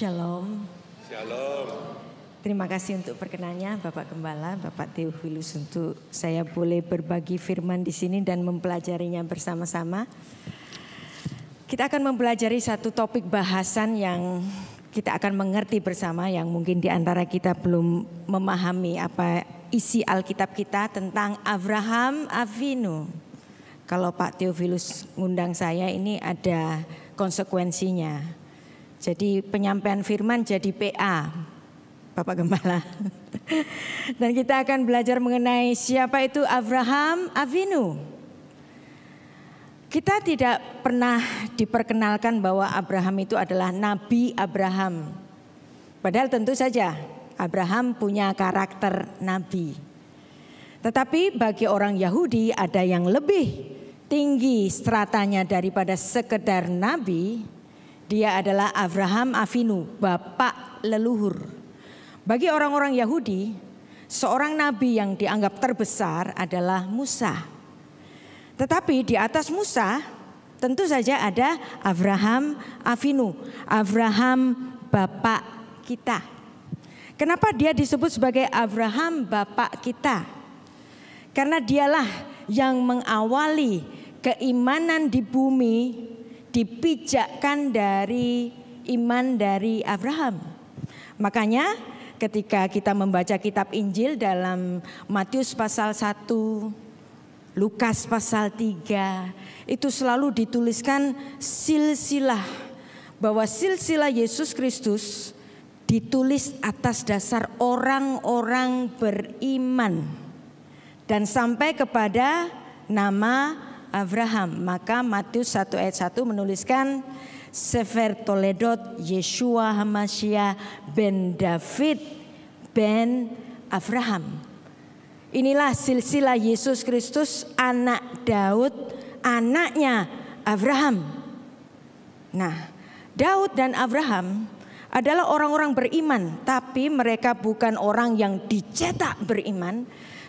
Shalom. Shalom. Terima kasih untuk perkenannya Bapak Gembala, Bapak Theophilus, untuk saya boleh berbagi firman di sini dan mempelajarinya bersama-sama. Kita akan mempelajari satu topik bahasan yang kita akan mengerti bersama, yang mungkin di antara kita belum memahami apa isi Alkitab kita tentang Abraham Avinu. Kalau Pak Theophilus ngundang saya, ini ada konsekuensinya. Jadi penyampaian firman jadi PA, Bapak Gembala. Dan kita akan belajar mengenai siapa itu Abraham Avinu. Kita tidak pernah diperkenalkan bahwa Abraham itu adalah Nabi Abraham. Padahal tentu saja Abraham punya karakter nabi. Tetapi bagi orang Yahudi ada yang lebih tinggi stratanya daripada sekedar nabi. Dia adalah Abraham Avinu, bapak leluhur. Bagi orang-orang Yahudi, seorang nabi yang dianggap terbesar adalah Musa. Tetapi di atas Musa tentu saja ada Abraham Avinu, Abraham bapak kita. Kenapa dia disebut sebagai Abraham bapak kita? Karena dialah yang mengawali keimanan di bumi dipijakkan dari iman dari Abraham. Makanya ketika kita membaca kitab Injil dalam Matius pasal 1, Lukas pasal 3, itu selalu dituliskan silsilah, bahwa silsilah Yesus Kristus ditulis atas dasar orang-orang beriman dan sampai kepada nama Abraham. Maka Matius 1 ayat 1 menuliskan Sefer Toledot Yeshua Hamashiach ben David ben Abraham. Inilah silsilah Yesus Kristus, anak Daud, anaknya Abraham. Nah, Daud dan Abraham adalah orang-orang beriman, tapi mereka bukan orang yang dicetak beriman,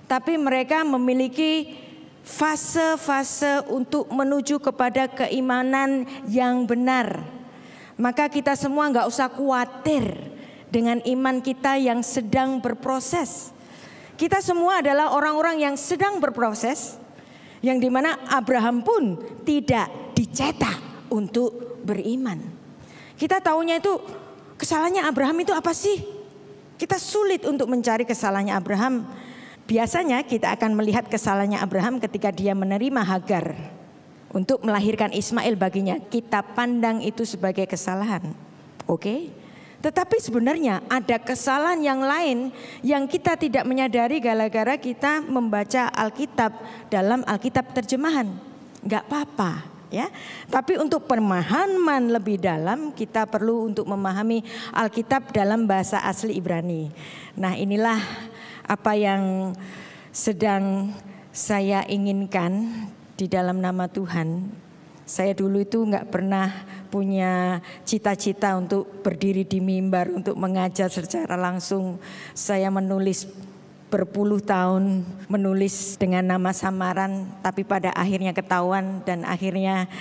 tapi mereka memiliki fase-fase untuk menuju kepada keimanan yang benar. Maka kita semua gak usah khawatir dengan iman kita yang sedang berproses. Kita semua adalah orang-orang yang sedang berproses, yang dimana Abraham pun tidak dicetak untuk beriman. Kita taunya itu kesalahannya Abraham itu apa sih? Kita sulit untuk mencari kesalahannya Abraham. Biasanya kita akan melihat kesalahannya Abraham ketika dia menerima Hagar untuk melahirkan Ismail baginya. Kita pandang itu sebagai kesalahan. Oke? Tetapi sebenarnya ada kesalahan yang lain yang kita tidak menyadari gara-gara kita membaca Alkitab dalam Alkitab terjemahan. Enggak apa-apa ya. Tapi untuk pemahaman lebih dalam kita perlu untuk memahami Alkitab dalam bahasa asli Ibrani. Nah, inilah apa yang sedang saya inginkan di dalam nama Tuhan. Saya dulu itu enggak pernah punya cita-cita untuk berdiri di mimbar untuk mengajar secara langsung. Saya menulis berpuluh tahun, menulis dengan nama samaran, tapi pada akhirnya ketahuan dan akhirnya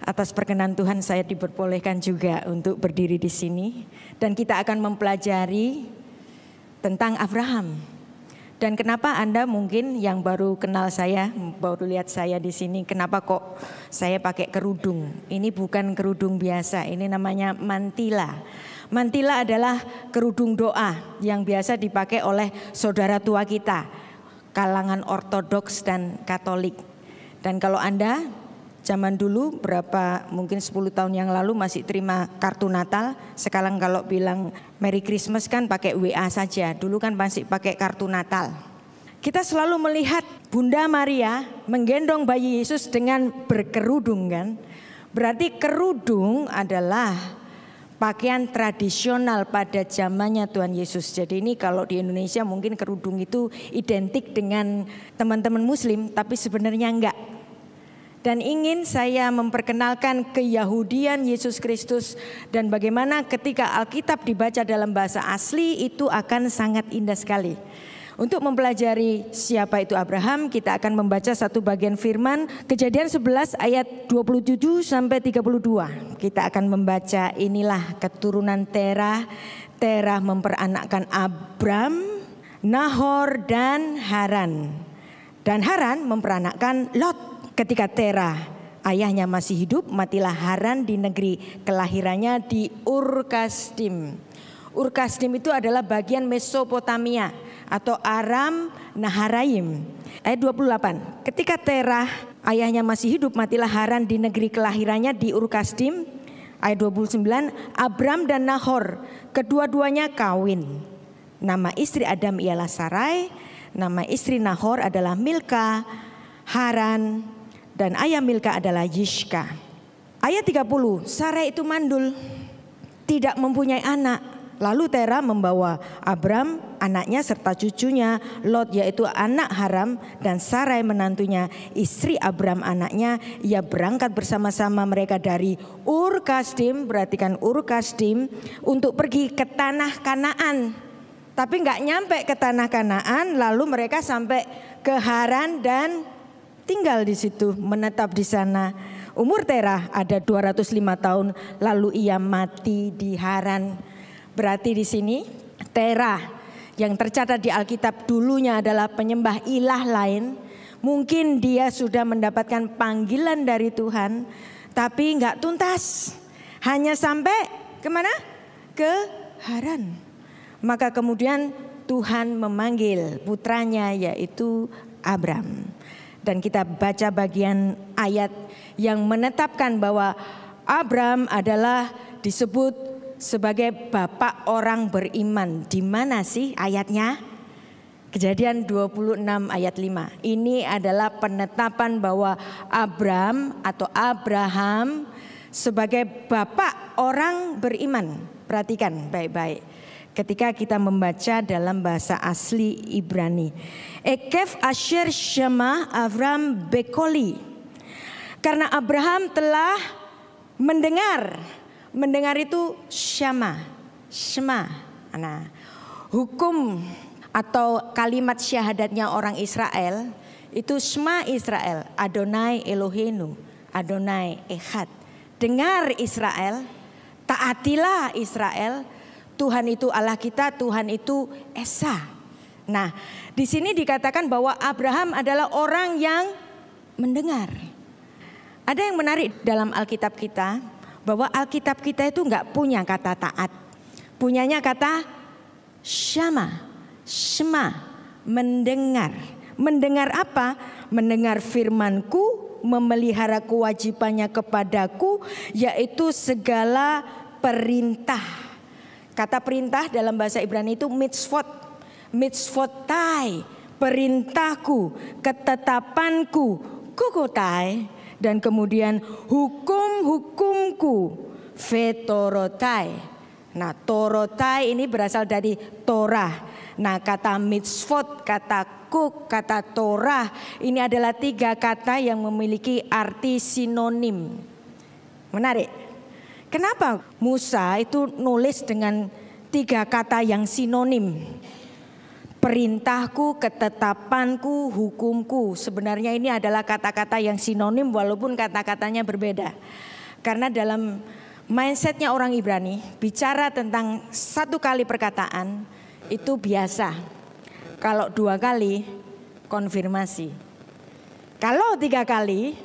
atas perkenan Tuhan saya diperbolehkan juga untuk berdiri di sini. Dan kita akan mempelajari tentang Abraham. Dan kenapa Anda mungkin yang baru kenal saya, baru lihat saya di sini, kenapa kok saya pakai kerudung? Ini bukan kerudung biasa, ini namanya mantila. Mantila adalah kerudung doa yang biasa dipakai oleh saudara tua kita, kalangan Ortodoks dan Katolik. Dan kalau Anda zaman dulu mungkin 10 tahun yang lalu masih terima kartu Natal. Sekarang kalau bilang Merry Christmas kan pakai WA saja. Dulu kan masih pakai kartu Natal. Kita selalu melihat Bunda Maria menggendong bayi Yesus dengan berkerudung kan. Berarti kerudung adalah pakaian tradisional pada zamannya Tuhan Yesus. Jadi ini kalau di Indonesia mungkin kerudung itu identik dengan teman-teman Muslim, tapi sebenarnya enggak. Dan ingin saya memperkenalkan keyahudian Yesus Kristus dan bagaimana ketika Alkitab dibaca dalam bahasa asli itu akan sangat indah sekali. Untuk mempelajari siapa itu Abraham, kita akan membaca satu bagian firman Kejadian 11 ayat 27 sampai 32. Kita akan membaca, inilah keturunan Terah. Terah memperanakkan Abram, Nahor dan Haran. Dan Haran memperanakkan Lot. Ketika Terah ayahnya masih hidup, matilah Haran di negeri kelahirannya di Ur Kasdim. Ur Kasdim itu adalah bagian Mesopotamia atau Aram Naharaim. Ayat 28. Ketika Terah ayahnya masih hidup, matilah Haran di negeri kelahirannya di Ur Kasdim. Ayat 29. Abram dan Nahor kedua-duanya kawin. Nama istri Adam ialah Sarai, nama istri Nahor adalah Milka. Haran dan ayah Milka adalah Yishka. Ayat 30. Sarai itu mandul, tidak mempunyai anak. Lalu Terah membawa Abram anaknya serta cucunya, Lot yaitu anak Haram, dan Sarai menantunya, istri Abram anaknya. Ia berangkat bersama-sama mereka dari Ur Kasdim, perhatikan Ur Kasdim, untuk pergi ke tanah Kanaan. Tapi nggak nyampe ke tanah Kanaan, lalu mereka sampai ke Haran dan tinggal di situ, menetap di sana. Umur Terah ada 205 tahun, lalu ia mati di Haran. Berarti di sini Terah yang tercatat di Alkitab dulunya adalah penyembah ilah lain. Mungkin dia sudah mendapatkan panggilan dari Tuhan, tapi nggak tuntas. Hanya sampai kemana? Ke Haran. Maka kemudian Tuhan memanggil putranya yaitu Abram. Dan kita baca bagian ayat yang menetapkan bahwa Abram adalah disebut sebagai bapak orang beriman. Di mana sih ayatnya? Kejadian 26 ayat 5. Ini adalah penetapan bahwa Abram atau Abraham sebagai bapak orang beriman. Perhatikan baik-baik. Ketika kita membaca dalam bahasa asli Ibrani. Ekef Asher Shema Avram Bekoli. Karena Abraham telah mendengar. Mendengar itu Shema. Nah, hukum atau kalimat syahadatnya orang Israel itu Shema Israel, Adonai Eloheinu, Adonai Echad. Dengar Israel, taatilah Israel, Tuhan itu Allah kita, Tuhan itu Esa. Nah, di sini dikatakan bahwa Abraham adalah orang yang mendengar. Ada yang menarik dalam Alkitab kita, bahwa Alkitab kita itu enggak punya kata taat. Punyanya kata Shema, mendengar. Mendengar apa? Mendengar firmanku, memelihara kewajibannya kepadaku, yaitu segala perintah. Kata perintah dalam bahasa Ibrani itu mitzvot. Mitzvotai, perintahku, ketetapanku, kukotai. Dan kemudian hukum-hukumku, vetorotai. Nah, torotai ini berasal dari Torah. Nah, kata mitzvot, kata kuk, kata Torah, ini adalah 3 kata yang memiliki arti sinonim. Menarik. Kenapa Musa itu nulis dengan 3 kata yang sinonim? Perintahku, ketetapanku, hukumku. Sebenarnya ini adalah kata-kata yang sinonim walaupun kata-katanya berbeda. Karena dalam mindsetnya orang Ibrani, bicara tentang 1 kali perkataan itu biasa. Kalau 2 kali, konfirmasi. Kalau 3 kali,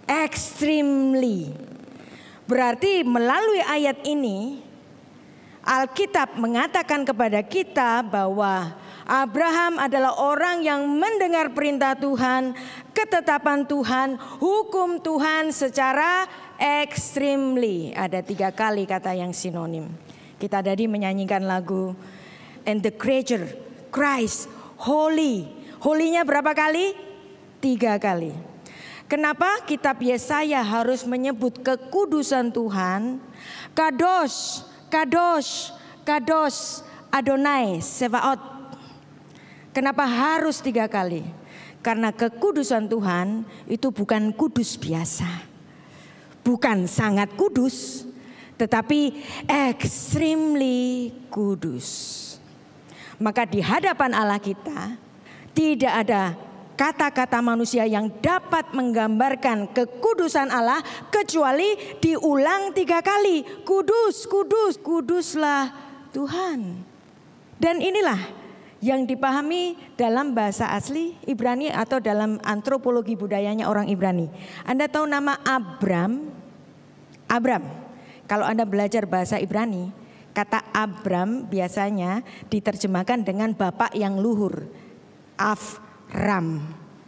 extremely. Berarti melalui ayat ini, Alkitab mengatakan kepada kita bahwa Abraham adalah orang yang mendengar perintah Tuhan, ketetapan Tuhan, hukum Tuhan secara extremely. Ada 3 kali kata yang sinonim. Kita tadi menyanyikan lagu And the Creature, Christ, Holy. Holy-nya berapa kali? 3 kali. Kenapa kitab Yesaya harus menyebut kekudusan Tuhan? Kadosh, Kadosh, Kadosh, Adonai, Sevaot. Kenapa harus 3 kali? Karena kekudusan Tuhan itu bukan kudus biasa. Bukan sangat kudus, tetapi extremely kudus. Maka di hadapan Allah kita tidak ada kata-kata manusia yang dapat menggambarkan kekudusan Allah kecuali diulang 3 kali. Kudus, kudus, kuduslah Tuhan. Dan inilah yang dipahami dalam bahasa asli Ibrani atau dalam antropologi budayanya orang Ibrani. Anda tahu nama Abram? Abram. Kalau Anda belajar bahasa Ibrani, kata Abram biasanya diterjemahkan dengan bapak yang luhur. Avram,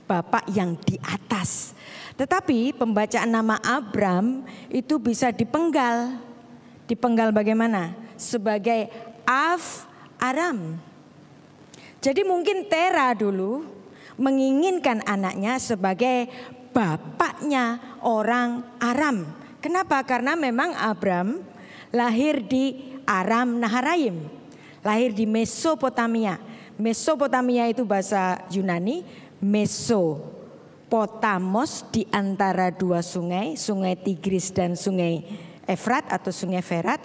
bapak yang di atas. Tetapi pembacaan nama Abram itu bisa dipenggal. Dipenggal bagaimana? Sebagai Aram. Jadi mungkin Tera dulu menginginkan anaknya sebagai bapaknya orang Aram. Kenapa? Karena memang Abram lahir di Aram Naharaim, lahir di Mesopotamia. Mesopotamia itu bahasa Yunani, Mesopotamos di antara 2 sungai, sungai Tigris dan sungai Efrat atau sungai Ferat.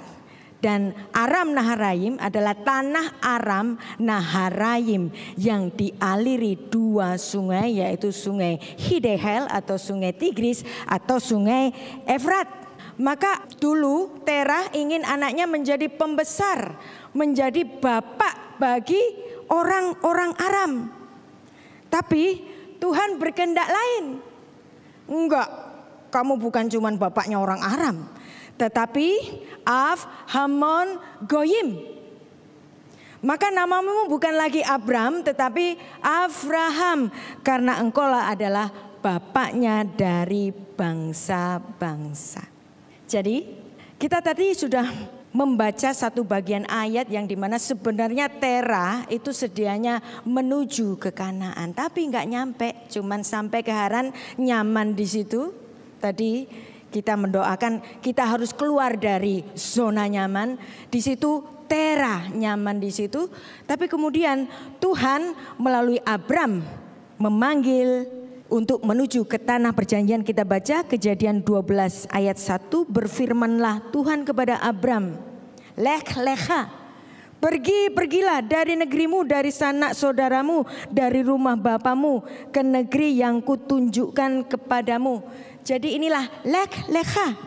Dan Aram Naharaim adalah tanah Aram Naharaim yang dialiri 2 sungai, yaitu sungai Hidehel atau sungai Tigris atau sungai Efrat. Maka dulu Terah ingin anaknya menjadi pembesar, menjadi bapak bagi orang-orang Aram. Tapi Tuhan berkehendak lain. Enggak, kamu bukan cuma bapaknya orang Aram, tetapi Hamon Goyim. Maka namamu bukan lagi Abram tetapi Abraham, karena engkaulah adalah bapaknya dari bangsa-bangsa. Jadi kita tadi sudah membaca satu bagian ayat yang dimana sebenarnya Terah itu sedianya menuju ke Kanaan, tapi nggak nyampe, cuman sampai ke Haran, nyaman di situ. Tadi kita mendoakan kita harus keluar dari zona nyaman. Di situ Terah nyaman di situ, tapi kemudian Tuhan melalui Abram memanggil untuk menuju ke tanah perjanjian. Kita baca Kejadian 12 ayat 1, berfirmanlah Tuhan kepada Abram, Lech lecha, pergilah dari negerimu, dari sanak saudaramu, dari rumah bapamu ke negeri yang kutunjukkan kepadamu. Jadi inilah Lech lecha,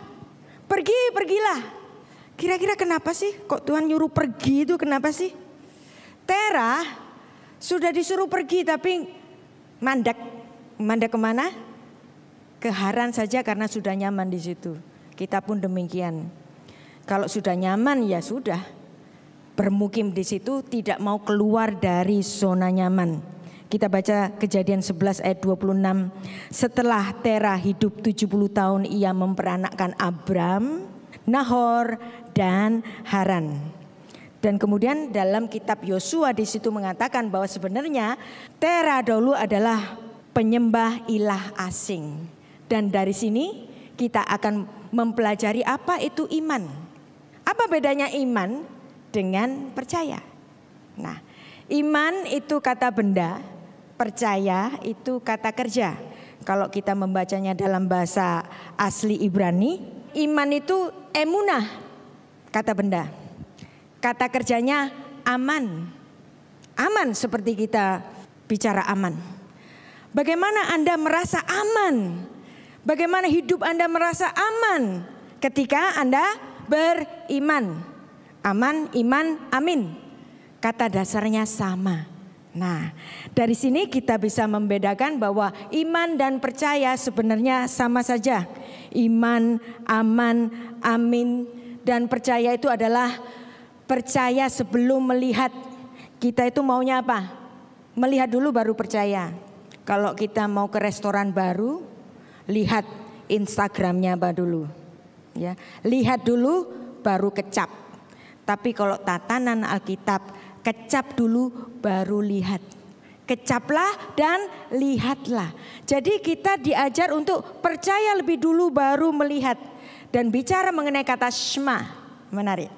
pergilah. Kira-kira kenapa sih kok Tuhan nyuruh pergi itu, kenapa sih? Terah sudah disuruh pergi tapi mandek. Mandek kemana? Ke Haran saja karena sudah nyaman di situ. Kita pun demikian. Kalau sudah nyaman ya sudah, bermukim di situ, tidak mau keluar dari zona nyaman. Kita baca Kejadian 11 ayat 26. Setelah Terah hidup 70 tahun, ia memperanakkan Abram, Nahor dan Haran. Dan kemudian dalam kitab Yosua di situ mengatakan bahwa sebenarnya Terah dahulu adalah penyembah ilah asing. Dan dari sini kita akan mempelajari apa itu iman. Apa bedanya iman dengan percaya? Nah, iman itu kata benda, percaya itu kata kerja. Kalau kita membacanya dalam bahasa asli Ibrani, iman itu emunah, kata benda. Kata kerjanya aman. Aman seperti kita bicara aman. Bagaimana Anda merasa aman? Bagaimana hidup Anda merasa aman ketika Anda beriman? Aman, iman, amin. Kata dasarnya sama. Nah, dari sini kita bisa membedakan bahwa iman dan percaya sebenarnya sama saja. Iman, aman, amin, dan percaya itu adalah percaya sebelum melihat. Kita itu maunya apa? Melihat dulu baru percaya. Kalau kita mau ke restoran baru, lihat Instagramnya apa dulu, ya. Lihat dulu baru kecap. Tapi kalau tatanan Alkitab, kecap dulu baru lihat. Kecaplah dan lihatlah. Jadi kita diajar untuk percaya lebih dulu baru melihat. Dan bicara mengenai kata Shema, menarik.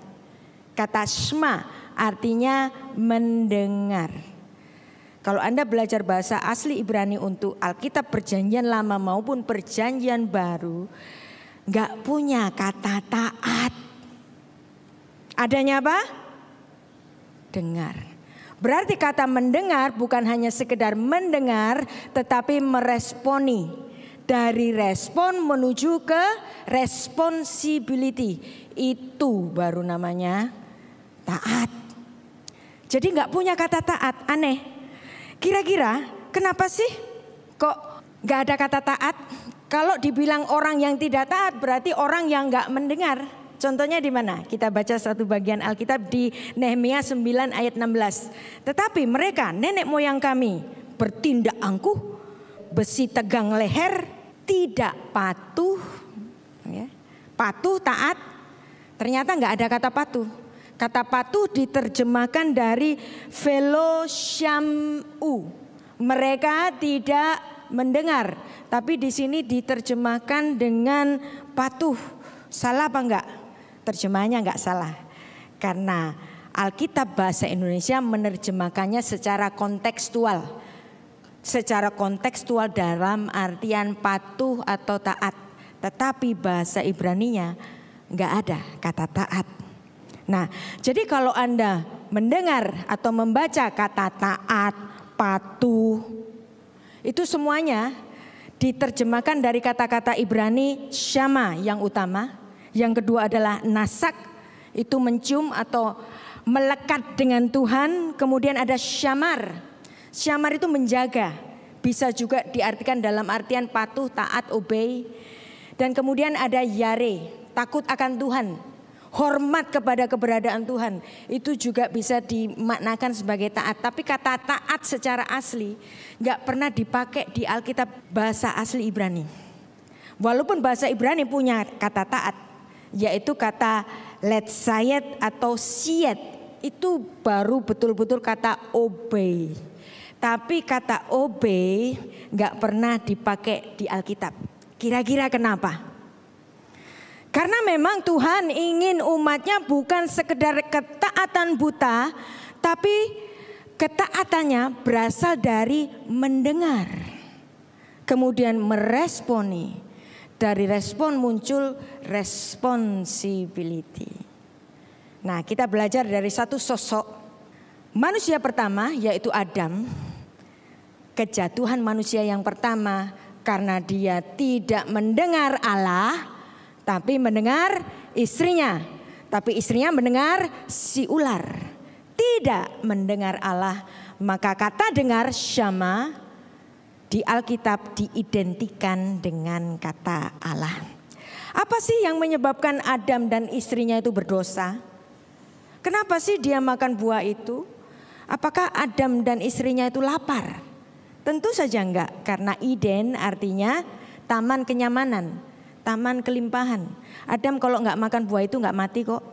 Kata Shema artinya mendengar. Kalau Anda belajar bahasa asli Ibrani untuk Alkitab Perjanjian Lama maupun Perjanjian Baru, gak punya kata taat. Adanya apa? Dengar. Berarti kata mendengar bukan hanya sekedar mendengar, tetapi meresponi. Dari respon menuju ke responsibility. Itu baru namanya taat. Jadi nggak punya kata taat, aneh. Kira-kira kenapa sih kok nggak ada kata taat? Kalau dibilang orang yang tidak taat berarti orang yang nggak mendengar. Contohnya di mana? Kita baca satu bagian Alkitab di Nehemia 9 ayat 16. Tetapi mereka nenek moyang kami bertindak angkuh, besi tegang leher, tidak patuh. Ya. Patuh, taat. Ternyata nggak ada kata patuh. Kata patuh diterjemahkan dari veloshamu. Mereka tidak mendengar. Tapi di sini diterjemahkan dengan patuh. Salah apa enggak? Terjemahannya enggak salah. Karena Alkitab bahasa Indonesia menerjemahkannya secara kontekstual. Secara kontekstual dalam artian patuh atau taat. Tetapi bahasa Ibraninya enggak ada kata taat. Nah, jadi kalau Anda mendengar atau membaca kata taat, patuh, itu semuanya diterjemahkan dari kata-kata Ibrani syama yang utama. Yang kedua adalah nasak, itu mencium atau melekat dengan Tuhan. Kemudian ada syamar. Syamar itu menjaga. Bisa juga diartikan dalam artian patuh, taat, obey. Dan kemudian ada yare, takut akan Tuhan. Hormat kepada keberadaan Tuhan. Itu juga bisa dimaknakan sebagai taat. Tapi kata taat secara asli gak pernah dipakai di Alkitab bahasa asli Ibrani. Walaupun bahasa Ibrani punya kata taat, yaitu kata letsayet atau siet. Itu baru betul-betul kata obey. Tapi kata obey gak pernah dipakai di Alkitab. Kira-kira kenapa? Karena memang Tuhan ingin umatnya bukan sekedar ketaatan buta, tapi ketaatannya berasal dari mendengar. Kemudian meresponi. Dari respon muncul responsibility. Nah, kita belajar dari satu sosok manusia pertama, yaitu Adam. Kejatuhan manusia yang pertama karena dia tidak mendengar Allah, tapi mendengar istrinya. Tapi istrinya mendengar si ular. Tidak mendengar Allah. Maka kata dengar syama di Alkitab diidentikan dengan kata Allah. Apa sih yang menyebabkan Adam dan istrinya itu berdosa? Kenapa sih dia makan buah itu? Apakah Adam dan istrinya itu lapar? Tentu saja enggak. Karena Eden artinya taman kenyamanan, taman kelimpahan. Adam kalau enggak makan buah itu enggak mati kok.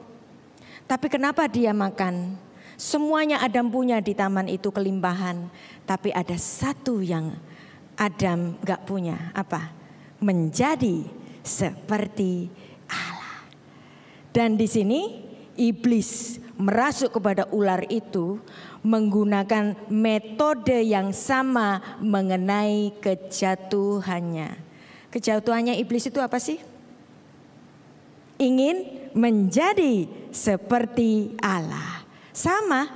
Tapi kenapa dia makan? Semuanya Adam punya di taman itu kelimpahan. Tapi ada satu yang Adam gak punya, apa? Menjadi seperti Allah. Dan di sini iblis merasuk kepada ular itu menggunakan metode yang sama mengenai kejatuhannya. Kejatuhannya iblis itu apa sih? Ingin menjadi seperti Allah. Sama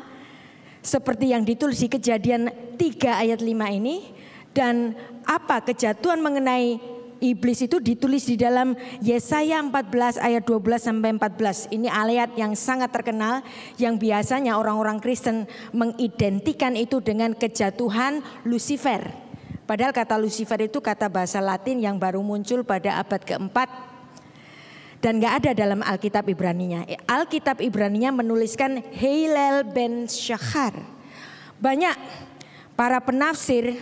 seperti yang ditulis di Kejadian 3 ayat 5 ini. Dan apa kejatuhan mengenai iblis itu ditulis di dalam Yesaya 14 ayat 12 sampai 14. Ini ayat yang sangat terkenal yang biasanya orang-orang Kristen mengidentikan itu dengan kejatuhan Lucifer. Padahal kata Lucifer itu kata bahasa Latin yang baru muncul pada abad keempat. Dan gak ada dalam Alkitab Ibraninya. Alkitab Ibraninya menuliskan Hillel ben Shachar. Banyak para penafsir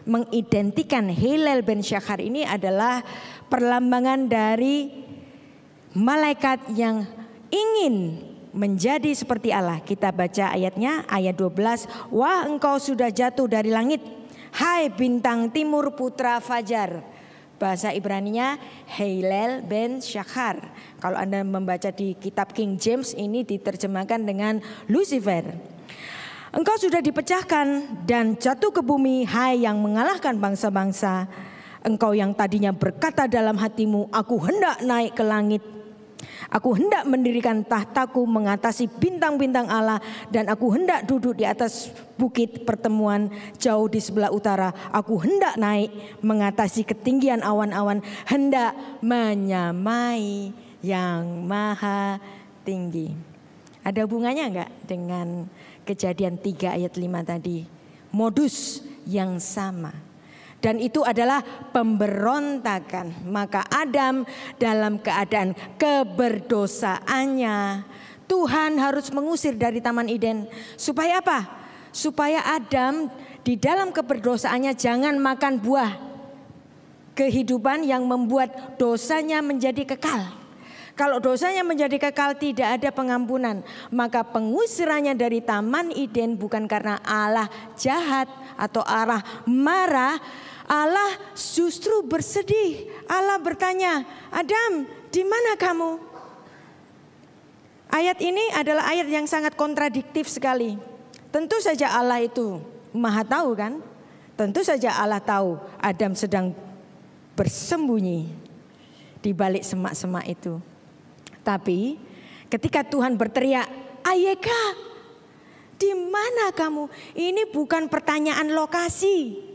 mengidentikan Hillel ben Shachar ini adalah perlambangan dari malaikat yang ingin menjadi seperti Allah. Kita baca ayatnya, ayat 12. Wah, engkau sudah jatuh dari langit, hai bintang timur putra fajar. Bahasa Ibraninya Hillel ben Shachar. Kalau Anda membaca di kitab King James ini diterjemahkan dengan Lucifer. Engkau sudah dipecahkan dan jatuh ke bumi, hai yang mengalahkan bangsa-bangsa. Engkau yang tadinya berkata dalam hatimu, aku hendak naik ke langit. Aku hendak mendirikan tahtaku mengatasi bintang-bintang Allah, dan aku hendak duduk di atas bukit pertemuan jauh di sebelah utara. Aku hendak naik mengatasi ketinggian awan-awan, hendak menyamai yang maha tinggi. Ada hubungannya enggak dengan Kejadian 3 ayat 5 tadi? Modus yang sama. Dan itu adalah pemberontakan. Maka Adam dalam keadaan keberdosaannya, Tuhan harus mengusir dari Taman Eden. Supaya apa? Supaya Adam di dalam keberdosaannya jangan makan buah kehidupan yang membuat dosanya menjadi kekal. Kalau dosanya menjadi kekal, tidak ada pengampunan. Maka pengusirannya dari Taman Eden bukan karena Allah jahat atau Allah marah. Allah justru bersedih. Allah bertanya, Adam, di mana kamu? Ayat ini adalah ayat yang sangat kontradiktif sekali. Tentu saja Allah itu maha tahu kan? Tentu saja Allah tahu Adam sedang bersembunyi di balik semak-semak itu. Tapi ketika Tuhan berteriak, Ayeka, di mana kamu? Ini bukan pertanyaan lokasi.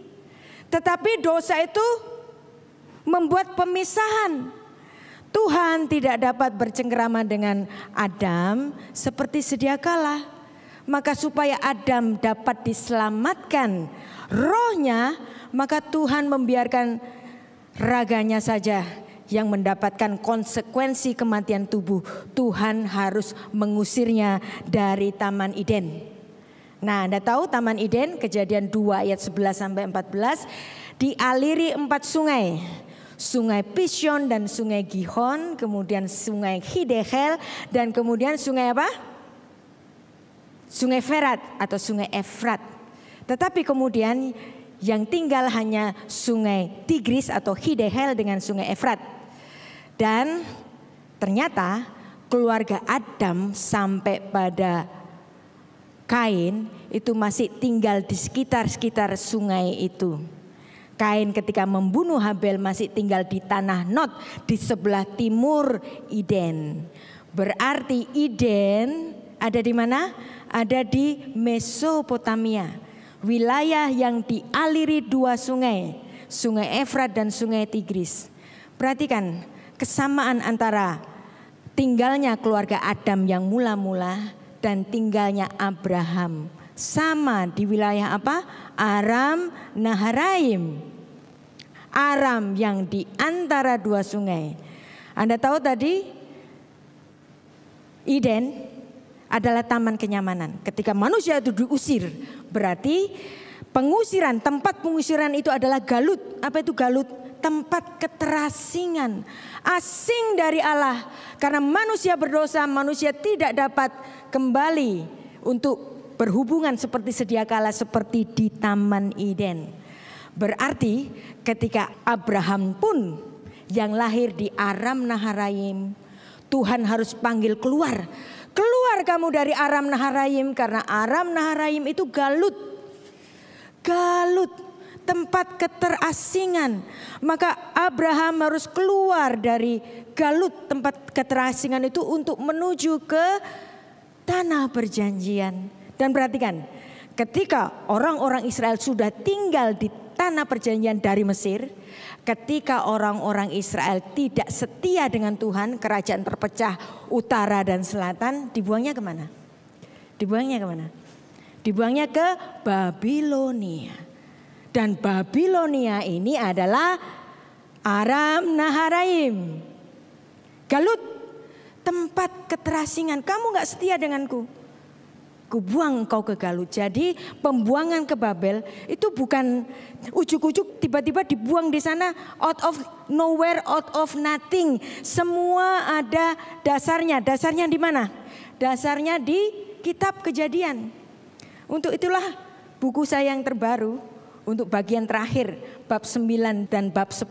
Tetapi dosa itu membuat pemisahan. Tuhan tidak dapat bercengkrama dengan Adam seperti sedia kala. Maka supaya Adam dapat diselamatkan rohnya, maka Tuhan membiarkan raganya saja yang mendapatkan konsekuensi kematian tubuh. Tuhan harus mengusirnya dari Taman Eden. Nah, Anda tahu Taman Eden, Kejadian 2 ayat 11 sampai 14, dialiri 4 sungai. Sungai Pishon dan sungai Gihon, kemudian sungai Hiddekel, dan kemudian sungai apa? Sungai Ferat atau sungai Efrat. Tetapi kemudian yang tinggal hanya sungai Tigris atau Hiddekel dengan sungai Efrat. Dan ternyata keluarga Adam sampai pada Kain itu masih tinggal di sekitar sungai itu. Kain ketika membunuh Habel masih tinggal di tanah Nod di sebelah timur Eden. Berarti Eden ada di mana? Ada di Mesopotamia. Wilayah yang dialiri 2 sungai. Sungai Efrat dan sungai Tigris. Perhatikan kesamaan antara tinggalnya keluarga Adam yang mula-mula dan tinggalnya Abraham. Sama di wilayah apa? Aram Naharaim. Aram yang di antara 2 sungai. Anda tahu tadi Eden adalah taman kenyamanan. Ketika manusia itu diusir, berarti pengusiran, tempat pengusiran itu adalah galut. Apa itu galut? Tempat keterasingan, asing dari Allah. Karena manusia berdosa, manusia tidak dapat kembali untuk berhubungan seperti sedia kala seperti di Taman Eden. Berarti ketika Abraham pun yang lahir di Aram Naharaim, Tuhan harus panggil keluar. Keluar kamu dari Aram Naharaim, karena Aram Naharaim itu galut. Galut, tempat keterasingan. Maka Abraham harus keluar dari galut tempat keterasingan itu untuk menuju ke tanah perjanjian. Dan perhatikan, ketika orang-orang Israel sudah tinggal di tanah perjanjian dari Mesir, ketika orang-orang Israel tidak setia dengan Tuhan, kerajaan terpecah utara dan selatan, dibuangnya kemana? Dibuangnya kemana? Dibuangnya ke Babilonia. Dan Babilonia ini adalah Aram Naharaim. Galut, tempat keterasingan. Kamu gak setia denganku, kubuang engkau ke Galut. Jadi pembuangan ke Babel itu bukan ujuk-ujuk tiba-tiba dibuang di sana out of nowhere, out of nothing. Semua ada dasarnya. Dasarnya di mana? Dasarnya di kitab Kejadian. Untuk itulah buku saya yang terbaru, untuk bagian terakhir bab 9 dan bab 10,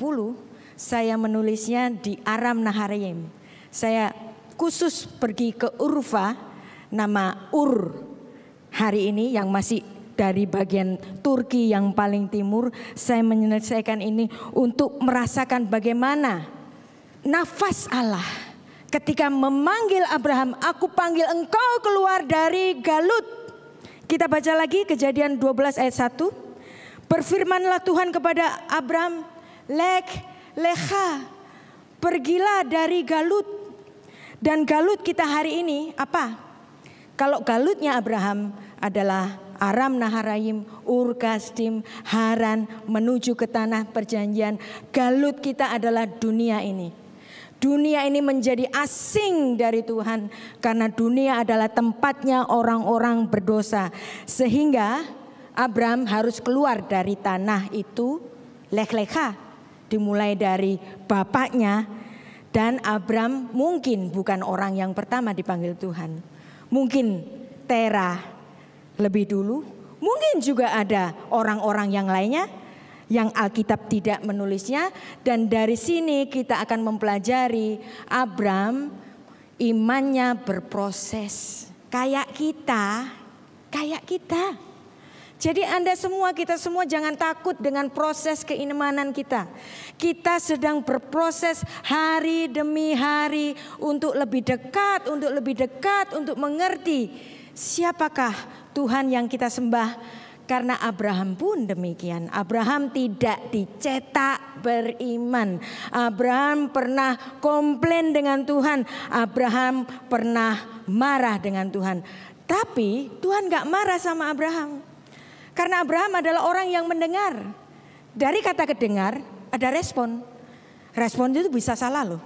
saya menulisnya di Aram Naharaim. Saya khusus pergi ke Urfa, nama Ur hari ini yang masih dari bagian Turki yang paling timur. Saya menyelesaikan ini untuk merasakan bagaimana nafas Allah ketika memanggil Abraham, aku panggil engkau keluar dari Galut. Kita baca lagi Kejadian 12 ayat 1. Berfirmanlah Tuhan kepada Abraham, lecha, pergilah dari Galut. Dan Galut kita hari ini apa? Kalau Galutnya Abraham adalah Aram Naharaim, Ur Kasdim, Haran, menuju ke tanah perjanjian. Galut kita adalah dunia ini. Dunia ini menjadi asing dari Tuhan karena dunia adalah tempatnya orang-orang berdosa. Sehingga Abraham harus keluar dari tanah itu, lecha, dimulai dari bapaknya. Dan Abraham mungkin bukan orang yang pertama dipanggil Tuhan. Mungkin Terah lebih dulu, mungkin juga ada orang-orang yang lainnya yang Alkitab tidak menulisnya. Dan dari sini kita akan mempelajari Abraham imannya berproses. Kayak kita. Jadi Anda semua, kita semua jangan takut dengan proses keimanan kita. Kita sedang berproses hari demi hari untuk lebih dekat, untuk mengerti siapakah Tuhan yang kita sembah. Karena Abraham pun demikian. Abraham tidak dicetak beriman. Abraham pernah komplain dengan Tuhan. Abraham pernah marah dengan Tuhan. Tapi Tuhan gak marah sama Abraham. Karena Abraham adalah orang yang mendengar. Dari kata kedengar ada respon. Respon itu bisa salah loh.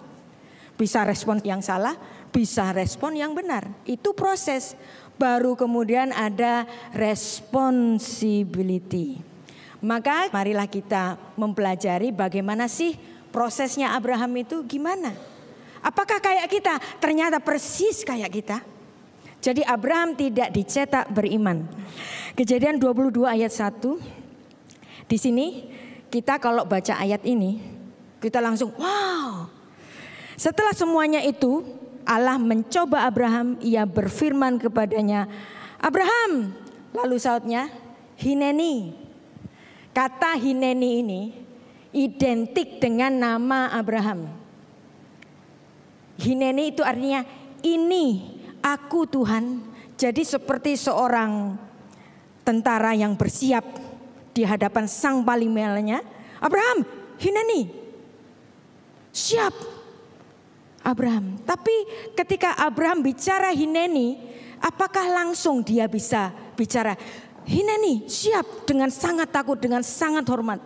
Bisa respon yang salah, bisa respon yang benar. Itu proses. Baru kemudian ada responsibility. Maka marilah kita mempelajari bagaimana sih prosesnya Abraham itu gimana. Apakah kayak kita? Ternyata persis kayak kita. Jadi Abraham tidak dicetak beriman. Kejadian 22 ayat 1. Di sini kita kalau baca ayat ini, kita langsung wow. Setelah semuanya itu, Allah mencoba Abraham, ia berfirman kepadanya, Abraham. Lalu sautnya, Hineni. Kata Hineni ini identik dengan nama Abraham. Hineni itu artinya ini aku Tuhan. Jadi seperti seorang tentara yang bersiap di hadapan sang palimelnya. Abraham, Hineni. Siap. Abraham. Tapi ketika Abraham bicara Hineni, apakah langsung dia bisa bicara Hineni siap dengan sangat takut, dengan sangat hormat?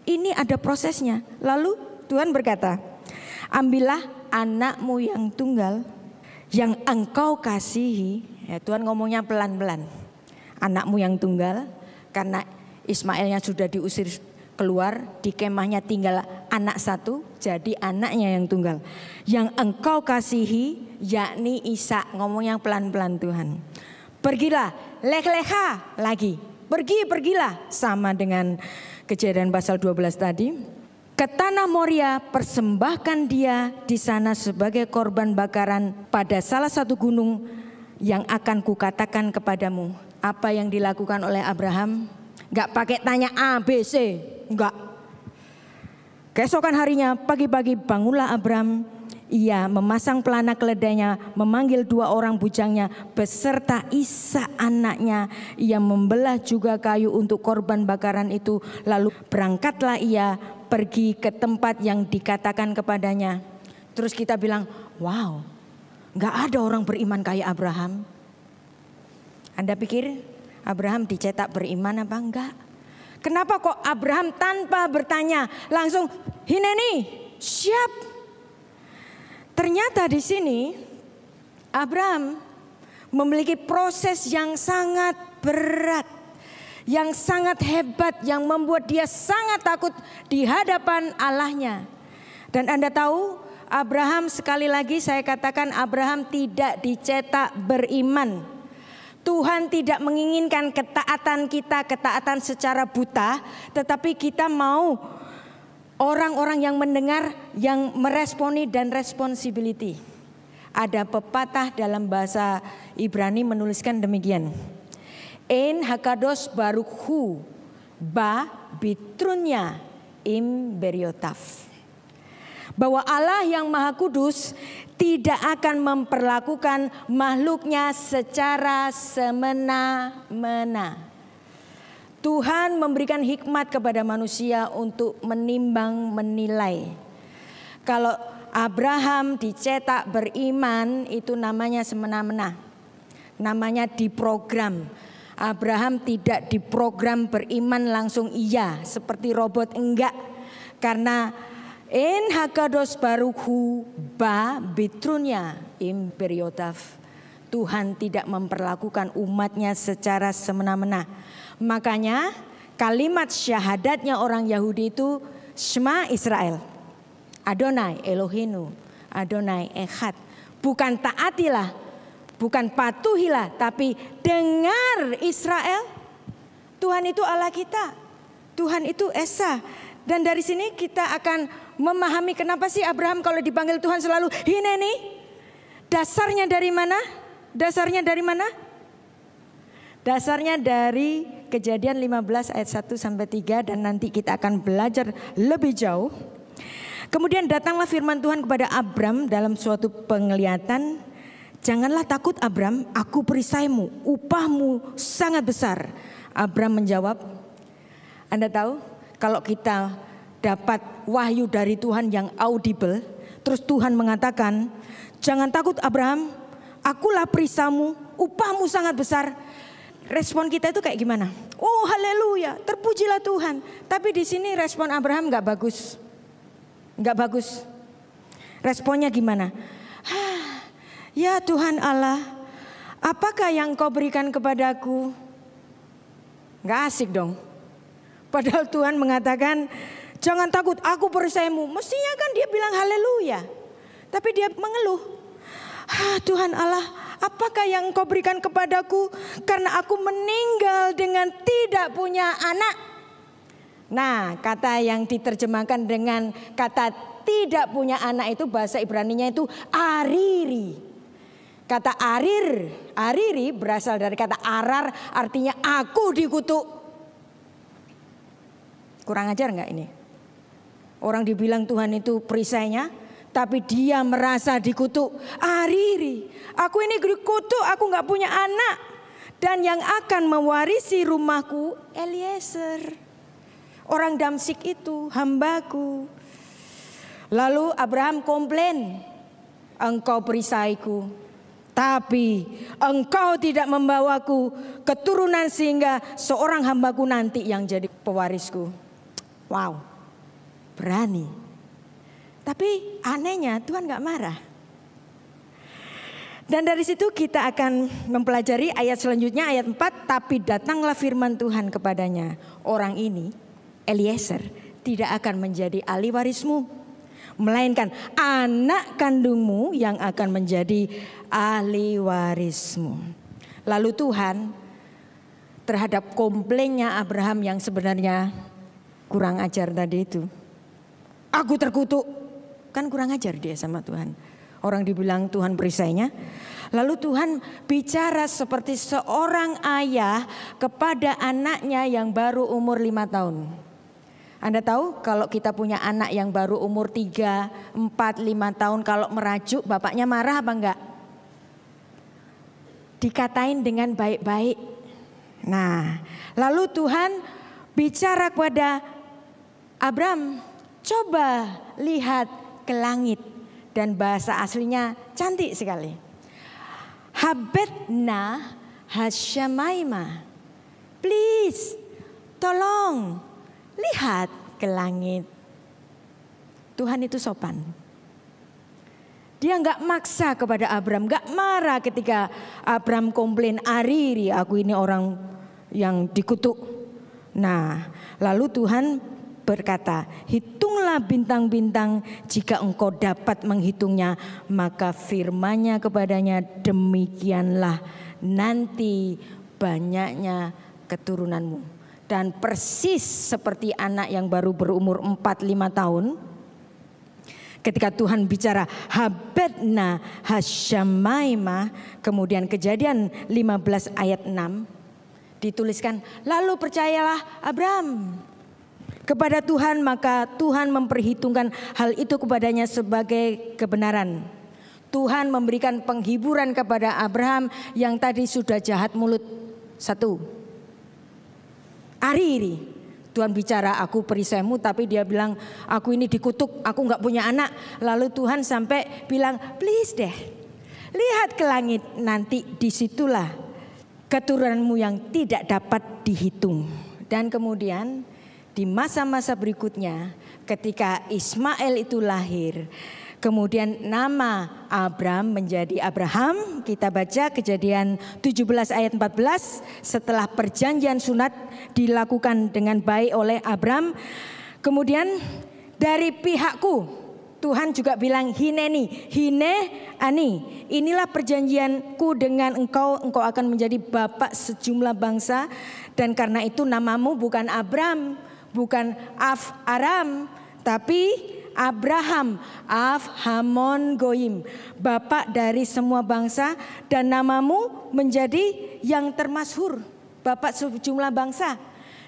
Ini ada prosesnya. Lalu Tuhan berkata, ambillah anakmu yang tunggal yang engkau kasihi. Ya, Tuhan ngomongnya pelan-pelan. Anakmu yang tunggal, karena Ismailnya sudah diusir keluar, di kemahnya tinggal anak satu, jadi anaknya yang tunggal. Yang engkau kasihi, yakni Ishak. Ngomong yang pelan-pelan Tuhan. Pergilah, lecha lagi. Pergilah, sama dengan Kejadian pasal 12 tadi. Ke tanah Moria, persembahkan dia di sana sebagai korban bakaran pada salah satu gunung yang akan kukatakan kepadamu. Apa yang dilakukan oleh Abraham? Gak pakai tanya A, B, C. Enggak. Keesokan harinya pagi-pagi bangunlah Abraham. Ia memasang pelana keledainya, memanggil 2 orang bujangnya beserta Ishak anaknya. Ia membelah juga kayu untuk korban bakaran itu. Lalu berangkatlah ia pergi ke tempat yang dikatakan kepadanya. Terus kita bilang, wow, gak ada orang beriman kayak Abraham. Anda pikir Abraham dicetak beriman apa enggak? Kenapa kok Abraham tanpa bertanya langsung Hineni siap? Ternyata di sini Abraham memiliki proses yang sangat berat, yang sangat hebat, yang membuat dia sangat takut di hadapan Allahnya. Dan Anda tahu Abraham, sekali lagi saya katakan, Abraham tidak dicetak beriman. Tuhan tidak menginginkan ketaatan kita, ketaatan secara buta, tetapi kita mau orang-orang yang mendengar, yang meresponi dan responsibility. Ada pepatah dalam bahasa Ibrani menuliskan demikian. En hakados barukhu ba bitrunya im beriotaf. bahwa Allah yang Maha Kudus tidak akan memperlakukan makhluknya secara semena-mena. Tuhan memberikan hikmat kepada manusia untuk menimbang, menilai. Kalau Abraham dicetak beriman itu namanya semena-mena. Namanya diprogram. Abraham tidak diprogram beriman langsung iya seperti robot, enggak. Karena in hakados baruhu ba bitrunya imperiotaf. Tuhan tidak memperlakukan umatnya secara semena-mena. Makanya kalimat syahadatnya orang Yahudi itu Shema Israel. Adonai Elohenu, Adonai Echad. Bukan taatilah, bukan patuhilah, tapi dengar Israel. Tuhan itu Allah kita. Tuhan itu Esa. Dan dari sini kita akan memahami kenapa sih Abraham kalau dipanggil Tuhan selalu Hineni. Dasarnya dari mana? Dasarnya dari mana? Dasarnya dari Kejadian 15 ayat 1 sampai 3 dan nanti kita akan belajar lebih jauh. Kemudian datanglah firman Tuhan kepada Abram dalam suatu penglihatan. Janganlah takut Abram, aku perisaimu, upahmu sangat besar. Abram menjawab, Anda tahu kalau kita dapat wahyu dari Tuhan yang audible, terus Tuhan mengatakan, jangan takut Abraham, akulah perisamu, upahmu sangat besar. Respon kita itu kayak gimana? Oh haleluya, terpujilah Tuhan. Tapi di sini respon Abraham nggak bagus, nggak bagus. Responnya gimana? Ya Tuhan Allah, apakah yang kau berikan kepadaku? Nggak asik dong. Padahal Tuhan mengatakan, jangan takut, aku perisaimu. Mestinya kan dia bilang haleluya. Tapi dia mengeluh. Tuhan Allah, apakah yang kau berikan kepadaku? Karena aku meninggal dengan tidak punya anak. Nah, kata yang diterjemahkan dengan kata tidak punya anak itu bahasa Ibraninya itu ariri. Kata ariri berasal dari kata arar, artinya aku dikutuk. Kurang ajar enggak ini? Orang dibilang Tuhan itu perisainya, tapi dia merasa dikutuk. Ariri, aku ini dikutuk, aku enggak punya anak. Dan yang akan mewarisi rumahku Eliezer, orang Damsik itu, hambaku. Lalu Abraham komplain, engkau perisaiku, tapi engkau tidak membawaku keturunan sehingga seorang hambaku nanti yang jadi pewarisku. Wow, berani. Tapi anehnya Tuhan gak marah. Dan dari situ kita akan mempelajari ayat selanjutnya, ayat 4. Tapi datanglah firman Tuhan kepadanya, orang ini, Eliezer, tidak akan menjadi ahli warismu, melainkan anak kandungmu yang akan menjadi ahli warismu. Lalu Tuhan terhadap komplainnya Abraham yang sebenarnya kurang ajar tadi itu, aku terkutuk, kan kurang ajar dia sama Tuhan. Orang dibilang Tuhan perisainya. Lalu Tuhan bicara seperti seorang ayah kepada anaknya yang baru umur 5 tahun. Anda tahu kalau kita punya anak yang baru umur 3, 4, 5 tahun, kalau merajuk bapaknya marah apa enggak? Dikatain dengan baik-baik. Nah, lalu Tuhan bicara kepada Abram, coba lihat ke langit. Dan bahasa aslinya cantik sekali. Habetna hasyamaima. Please, tolong lihat ke langit. Tuhan itu sopan. Dia nggak maksa kepada Abram, nggak marah ketika Abram komplain, ariri, aku ini orang yang dikutuk. Nah, lalu Tuhan berkata, hitunglah bintang-bintang, jika engkau dapat menghitungnya, maka firman-Nya kepadanya, demikianlah nanti banyaknya keturunanmu. Dan persis seperti anak yang baru berumur 4-5 tahun, ketika Tuhan bicara habetna hasyamaima, kemudian Kejadian 15 ayat 6 dituliskan, lalu percayalah Abram. kepada Tuhan, maka Tuhan memperhitungkan hal itu kepadanya sebagai kebenaran. Tuhan memberikan penghiburan kepada Abraham yang tadi sudah jahat mulut. 1. Hari ini Tuhan bicara, aku perisaimu, tapi dia bilang aku ini dikutuk, aku gak punya anak. Lalu Tuhan sampai bilang, please deh, lihat ke langit, nanti disitulah keturunanmu yang tidak dapat dihitung. Dan kemudian di masa-masa berikutnya ketika Ismail itu lahir, kemudian nama Abram menjadi Abraham. Kita baca Kejadian 17 ayat 14. Setelah perjanjian sunat dilakukan dengan baik oleh Abram, kemudian dari pihakku, Tuhan juga bilang hineni, ani, inilah perjanjianku dengan engkau, engkau akan menjadi bapak sejumlah bangsa. Dan karena itu namamu bukan Abram, bukan Aram, tapi Abraham, Hamon Goyim, bapak dari semua bangsa, dan namamu menjadi yang termasyhur, bapak sejumlah bangsa.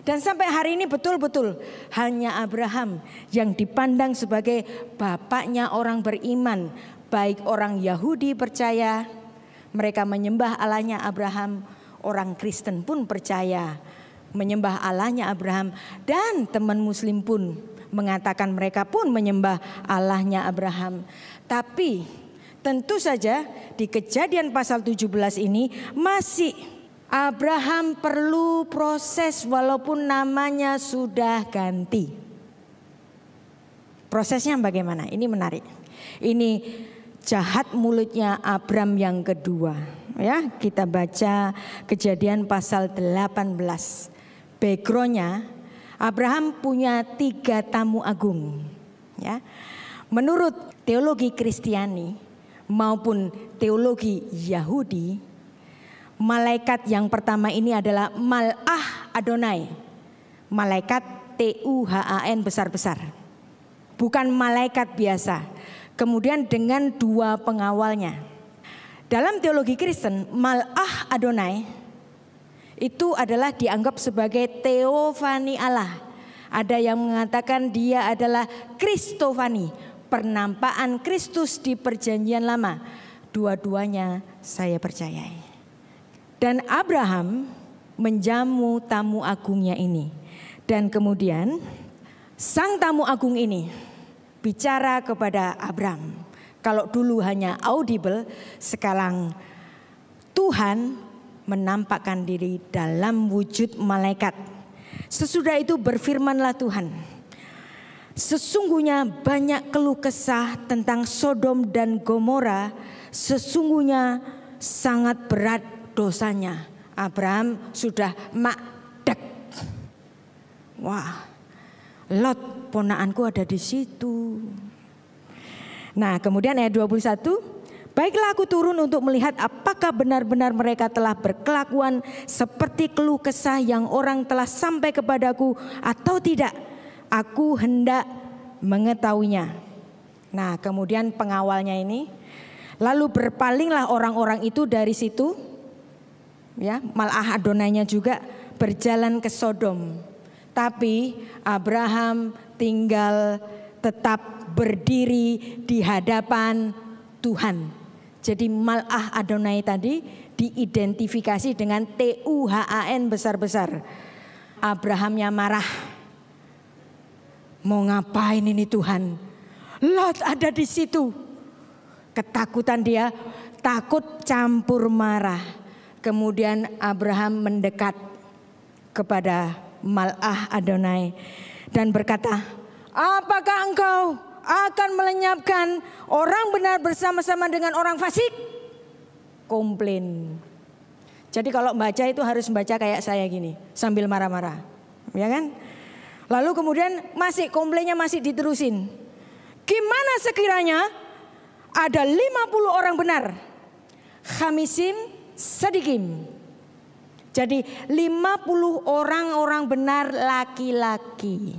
Dan sampai hari ini betul-betul hanya Abraham yang dipandang sebagai bapaknya orang beriman. Baik orang Yahudi percaya, mereka menyembah Allahnya Abraham, orang Kristen pun percaya menyembah Allahnya Abraham, dan teman Muslim pun mengatakan mereka pun menyembah Allahnya Abraham. Tapi tentu saja di Kejadian pasal 17 ini masih Abraham perlu proses walaupun namanya sudah ganti. Prosesnya bagaimana? Ini menarik. Ini jahat mulutnya Abram yang kedua. Ya, kita baca Kejadian pasal 18. Backgroundnya, Abraham punya 3 tamu agung. Ya, menurut teologi Kristiani maupun teologi Yahudi, malaikat yang pertama ini adalah Mal'ah Adonai. Malaikat Tuhan besar-besar. Bukan malaikat biasa. Kemudian dengan 2 pengawalnya. Dalam teologi Kristen, Mal'ah Adonai itu adalah dianggap sebagai teofani Allah. Ada yang mengatakan dia adalah Kristofani, penampakan Kristus di perjanjian lama. Dua-duanya saya percayai. Dan Abraham menjamu tamu agungnya ini. Dan kemudian sang tamu agung ini bicara kepada Abram. Kalau dulu hanya audible, sekarang Tuhan menampakkan diri dalam wujud malaikat. Sesudah itu berfirmanlah Tuhan, sesungguhnya banyak keluh kesah tentang Sodom dan Gomora, sesungguhnya sangat berat dosanya. Abraham sudah makdek. Wah, Lot ponaanku ada di situ. Nah, kemudian ayat 21. Baiklah aku turun untuk melihat apakah benar-benar mereka telah berkelakuan seperti keluh kesah yang orang telah sampai kepadaku atau tidak. Aku hendak mengetahuinya. Nah, kemudian pengawalnya ini, lalu berpalinglah orang-orang itu dari situ. Ya, Mal'ah Adonainya juga berjalan ke Sodom. Tapi Abraham tinggal tetap berdiri di hadapan Tuhan. Jadi Mal'ah Adonai tadi diidentifikasi dengan Tuhan besar-besar. Abrahamnya marah. Mau ngapain ini Tuhan? Lot ada di situ. Ketakutan dia, takut campur marah. Kemudian Abraham mendekat kepada Mal'ah Adonai dan berkata, apakah engkau akan melenyapkan orang benar bersama-sama dengan orang fasik? Komplain. Jadi kalau baca itu harus baca kayak saya gini, sambil marah-marah, ya kan? Lalu kemudian masih komplainnya masih diterusin. Gimana sekiranya ada 50 orang benar, Khamisim Sadikim. Jadi 50 orang benar laki-laki.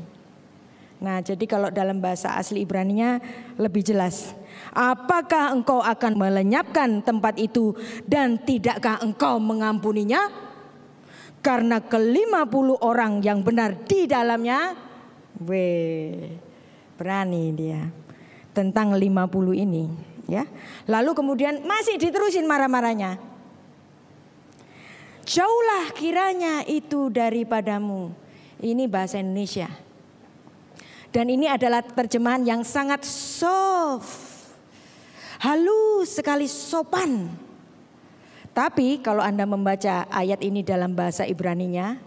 Nah, jadi kalau dalam bahasa asli Ibraninya lebih jelas. Apakah engkau akan melenyapkan tempat itu dan tidakkah engkau mengampuninya? Karena ke-50 orang yang benar di dalamnya Weh, berani dia tentang 50 ini, ya. Lalu kemudian masih diterusin marah-marahnya. Jauhlah kiranya itu daripadamu. Ini bahasa Indonesia. Dan ini adalah terjemahan yang sangat soft, halus sekali, sopan. Tapi kalau Anda membaca ayat ini dalam bahasa Ibraninya,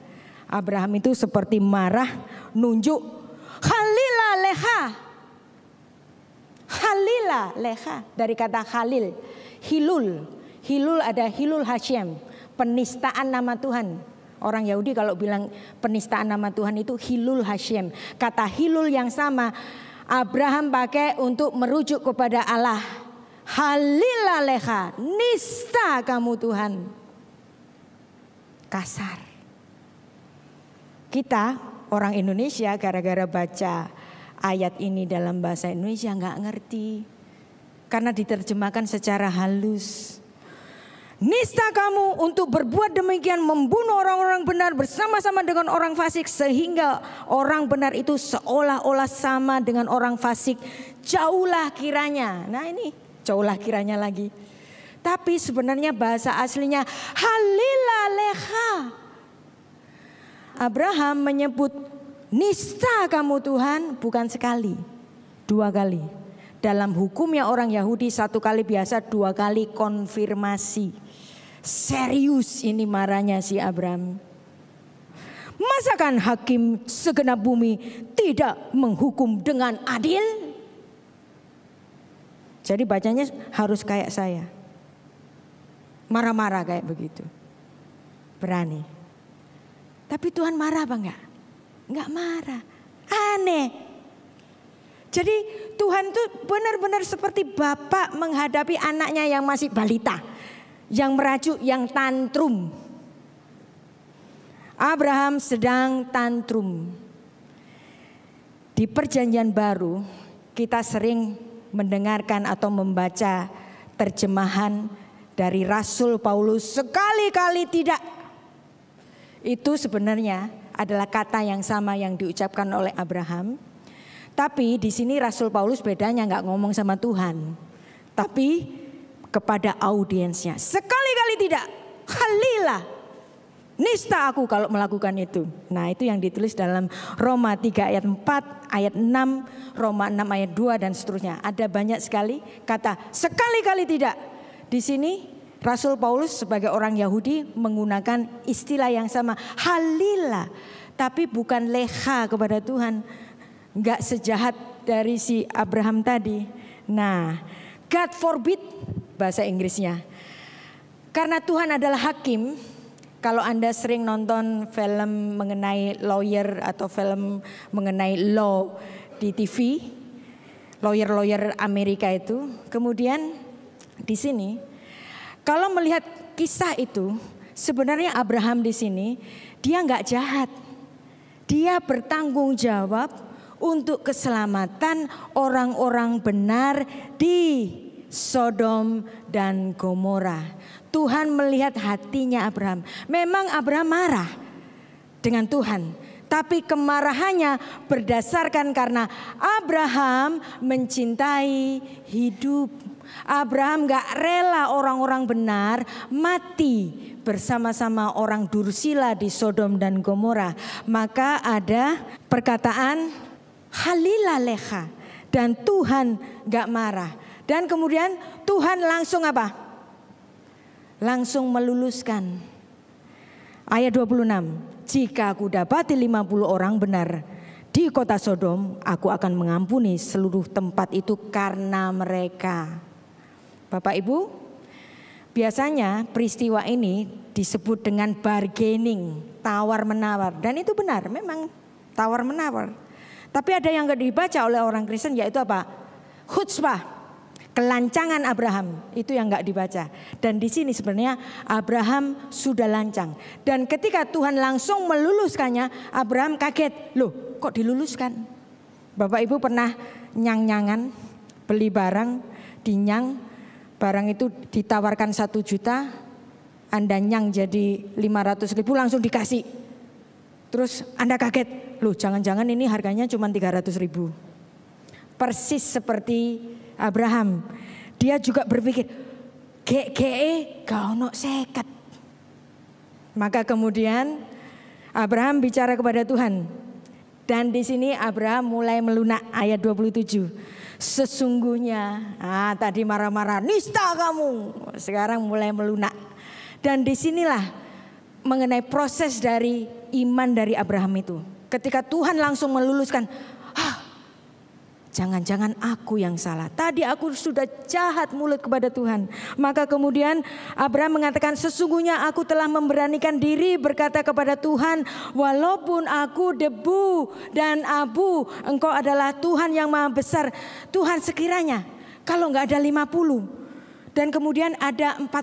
Abraham itu seperti marah, nunjuk Halila leha. Halila leha, dari kata halil, hilul. Hilul ada hilul Hashem, penistaan nama Tuhan. Orang Yahudi kalau bilang penistaan nama Tuhan itu hilul Hashem. Kata hilul yang sama Abraham pakai untuk merujuk kepada Allah. Halila leha, nista kamu Tuhan. Kasar. Kita orang Indonesia gara-gara baca ayat ini dalam bahasa Indonesia nggak ngerti. Karena diterjemahkan secara halus. Nista kamu untuk berbuat demikian, membunuh orang-orang benar bersama-sama dengan orang fasik, sehingga orang benar itu seolah-olah sama dengan orang fasik. Jauhlah kiranya. Nah ini jauhlah kiranya lagi. Tapi sebenarnya bahasa aslinya halila leha. Abraham menyebut nista kamu Tuhan bukan sekali, 2 kali. Dalam hukumnya orang Yahudi 1 kali biasa, 2 kali konfirmasi. Serius ini marahnya si Abraham. Masakan hakim segenap bumi tidak menghukum dengan adil? Jadi bacanya harus kayak saya. Marah-marah kayak begitu. Berani. Tapi Tuhan marah apa enggak? Enggak marah. Aneh. Jadi Tuhan tuh benar-benar seperti bapak menghadapi anaknya yang masih balita, yang merajuk, yang tantrum. Abraham sedang tantrum. Di Perjanjian Baru kita sering mendengarkan atau membaca terjemahan dari Rasul Paulus, sekali-kali tidak. Itu sebenarnya adalah kata yang sama yang diucapkan oleh Abraham. Tapi di sini Rasul Paulus bedanya nggak ngomong sama Tuhan, tapi kepada audiensnya. Sekali-kali tidak, halilah, nista aku kalau melakukan itu. Nah itu yang ditulis dalam Roma 3 ayat 4, ayat 6, Roma 6 ayat 2 dan seterusnya. Ada banyak sekali kata sekali-kali tidak. Di sini Rasul Paulus sebagai orang Yahudi menggunakan istilah yang sama, halilah, tapi bukan leha kepada Tuhan. Enggak sejahat dari si Abraham tadi. Nah, God forbid bahasa Inggrisnya. Karena Tuhan adalah hakim. Kalau Anda sering nonton film mengenai lawyer atau film mengenai law di TV, lawyer-lawyer Amerika itu, kemudian di sini kalau melihat kisah itu, sebenarnya Abraham di sini dia enggak jahat. Dia bertanggung jawab untuk keselamatan orang-orang benar di Sodom dan Gomora. Tuhan melihat hatinya Abraham. Memang Abraham marah dengan Tuhan, tapi kemarahannya berdasarkan karena Abraham mencintai hidup. Abraham gak rela orang-orang benar mati bersama-sama orang dursila di Sodom dan Gomora. Maka ada perkataan halila leha, dan Tuhan gak marah. Dan kemudian Tuhan langsung apa? Langsung meluluskan. Ayat 26. Jika aku dapati 50 orang benar di kota Sodom, aku akan mengampuni seluruh tempat itu karena mereka. Bapak Ibu, biasanya peristiwa ini disebut dengan bargaining, tawar menawar. Dan itu benar, memang tawar menawar. Tapi ada yang gak dibaca oleh orang Kristen, yaitu apa? Khutsbah, kelancangan Abraham, itu yang gak dibaca. Dan di sini sebenarnya Abraham sudah lancang. Dan ketika Tuhan langsung meluluskannya, Abraham kaget. Loh, kok diluluskan? Bapak Ibu pernah nyang-nyangan, beli barang, dinyang, barang itu ditawarkan 1 juta, Anda nyang jadi 500.000 langsung dikasih. Terus Anda kaget, loh jangan-jangan ini harganya cuma 300.000. Persis seperti Abraham. Dia juga berpikir, GGE gak ono 50. Maka kemudian Abraham bicara kepada Tuhan. Dan di sini Abraham mulai melunak, ayat 27. Sesungguhnya, tadi marah-marah, nista kamu. Sekarang mulai melunak. Dan disinilah mengenai proses dari iman dari Abraham itu. Ketika Tuhan langsung meluluskan, jangan-jangan aku yang salah. Tadi aku sudah jahat mulut kepada Tuhan. Maka kemudian Abraham mengatakan, sesungguhnya aku telah memberanikan diri berkata kepada Tuhan, walaupun aku debu dan abu, Engkau adalah Tuhan yang maha besar. Tuhan, sekiranya kalau nggak ada 50 dan kemudian ada 45,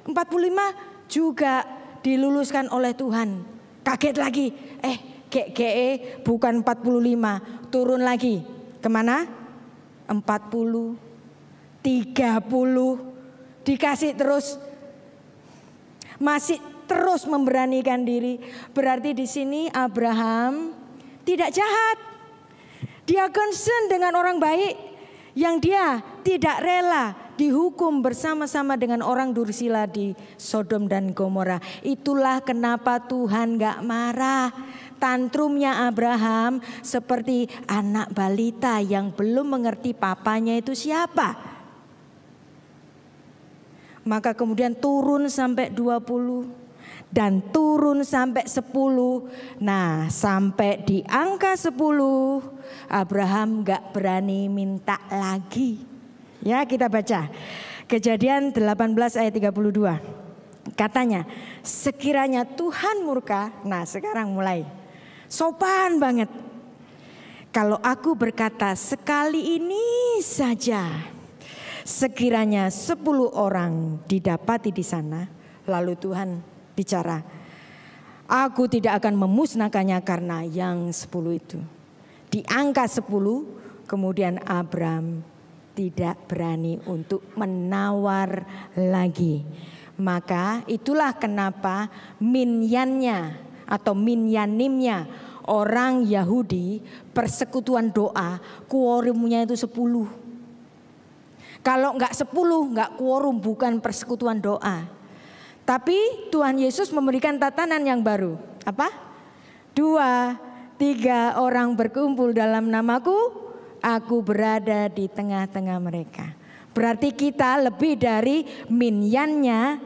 45 juga diluluskan oleh Tuhan. Kaget lagi, GGE bukan 45, turun lagi. Kemana? 40, 30, dikasih terus. Masih terus memberanikan diri. Berarti di sini Abraham tidak jahat. Dia concern dengan orang baik yang dia tidak rela dihukum bersama-sama dengan orang dursila di Sodom dan Gomora. Itulah kenapa Tuhan gak marah. Tantrumnya Abraham seperti anak balita yang belum mengerti papanya itu siapa. Maka kemudian turun sampai 20 dan turun sampai 10. Nah, sampai di angka 10 Abraham gak berani minta lagi. Ya, kita baca Kejadian 18 ayat 32. Katanya, sekiranya Tuhan murka. Nah, sekarang mulai sopan banget. Kalau aku berkata sekali ini saja, sekiranya 10 orang didapati di sana. Lalu Tuhan bicara, aku tidak akan memusnahkannya karena yang 10 itu. Di angka 10 kemudian Abraham tidak berani untuk menawar lagi. Maka itulah kenapa minyannya atau minyanimnya orang Yahudi persekutuan doa quorumnya itu 10. Kalau enggak 10 enggak quorum, bukan persekutuan doa. Tapi Tuhan Yesus memberikan tatanan yang baru. Apa? 2, 3 orang berkumpul dalam namaku, aku berada di tengah-tengah mereka. Berarti kita lebih dari minyannya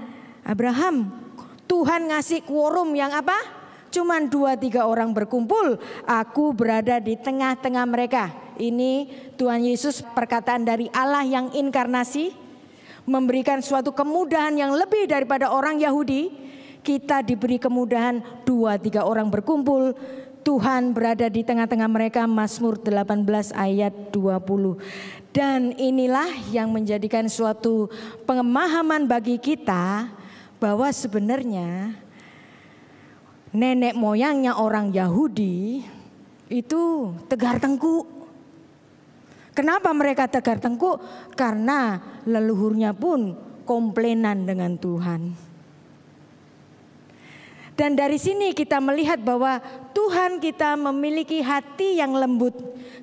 Abraham. Tuhan ngasih quorum yang apa? Cuman 2-3 orang berkumpul, aku berada di tengah-tengah mereka. Ini Tuhan Yesus, perkataan dari Allah yang inkarnasi, memberikan suatu kemudahan yang lebih daripada orang Yahudi. Kita diberi kemudahan 2-3 orang berkumpul, Tuhan berada di tengah-tengah mereka. Mazmur 18 ayat 20. Dan inilah yang menjadikan suatu pemahaman bagi kita bahwa sebenarnya nenek moyangnya orang Yahudi itu tegar tengkuk. Kenapa mereka tegar tengkuk? Karena leluhurnya pun komplainan dengan Tuhan. Dan dari sini kita melihat bahwa Tuhan kita memiliki hati yang lembut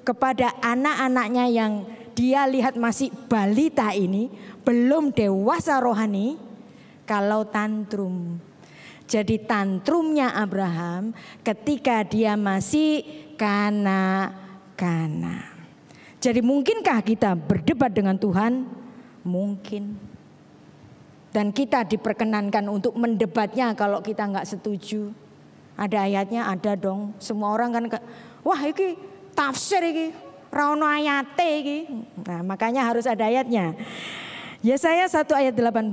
kepada anak-anaknya yang dia lihat masih balita ini, belum dewasa rohani, kalau tantrum. Jadi tantrumnya Abraham ketika dia masih kanak-kanak. Jadi mungkinkah kita berdebat dengan Tuhan? Mungkin. Dan kita diperkenankan untuk mendebatnya kalau kita nggak setuju. Ada ayatnya, ada dong. Semua orang kan, wah ini tafsir ini, rauno ayate ini. Nah, makanya harus ada ayatnya. Yesaya 1 ayat 18.